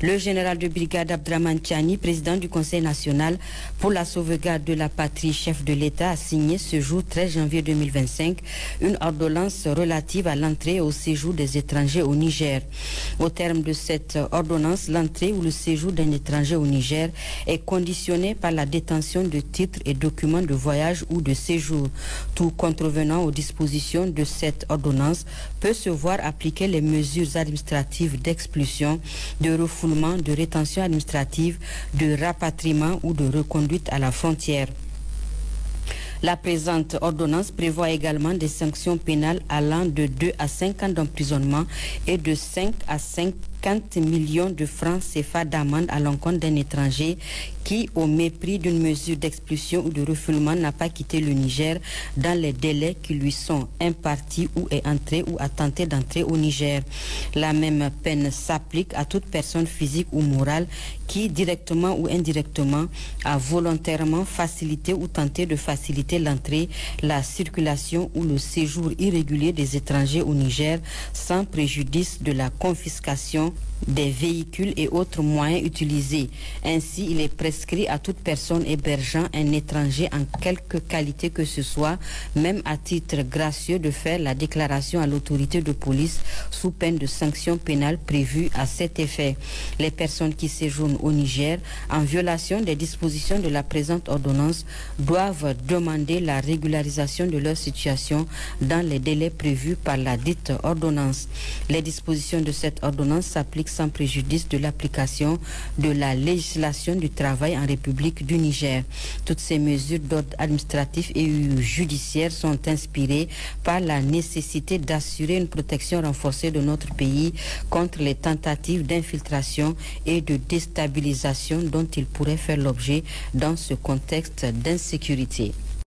Le général de brigade Abdraman Tchani, président du Conseil national pour la sauvegarde de la patrie, chef de l'État, a signé ce jour 13 janvier 2025 une ordonnance relative à l'entrée et au séjour des étrangers au Niger. Au terme de cette ordonnance, l'entrée ou le séjour d'un étranger au Niger est conditionné par la détention de titres et documents de voyage ou de séjour. Tout contrevenant aux dispositions de cette ordonnance peut se voir appliquer les mesures administratives d'expulsion, de refoulement, de rétention administrative, de rapatriement ou de reconduite à la frontière. La présente ordonnance prévoit également des sanctions pénales allant de 2 à 5 ans d'emprisonnement et de 5 à 50 millions de francs CFA d'amende à l'encontre d'un étranger qui, au mépris d'une mesure d'expulsion ou de refoulement, n'a pas quitté le Niger dans les délais qui lui sont impartis ou est entré ou a tenté d'entrer au Niger. La même peine s'applique à toute personne physique ou morale qui, directement ou indirectement, a volontairement facilité ou tenté de faciliter l'entrée, la circulation ou le séjour irrégulier des étrangers au Niger sans préjudice de la confiscation des véhicules et autres moyens utilisés. Ainsi, il est prescrit à toute personne hébergeant un étranger en quelque qualité que ce soit, même à titre gracieux, de faire la déclaration à l'autorité de police sous peine de sanctions pénales prévues à cet effet. Les personnes qui séjournent au Niger en violation des dispositions de la présente ordonnance doivent demander la régularisation de leur situation dans les délais prévus par la dite ordonnance. Les dispositions de cette ordonnance s'appliquent sans préjudice de l'application de la législation du travail en République du Niger. Toutes ces mesures d'ordre administratif et judiciaire sont inspirées par la nécessité d'assurer une protection renforcée de notre pays contre les tentatives d'infiltration et de déstabilisation dont il pourrait faire l'objet dans ce contexte d'insécurité.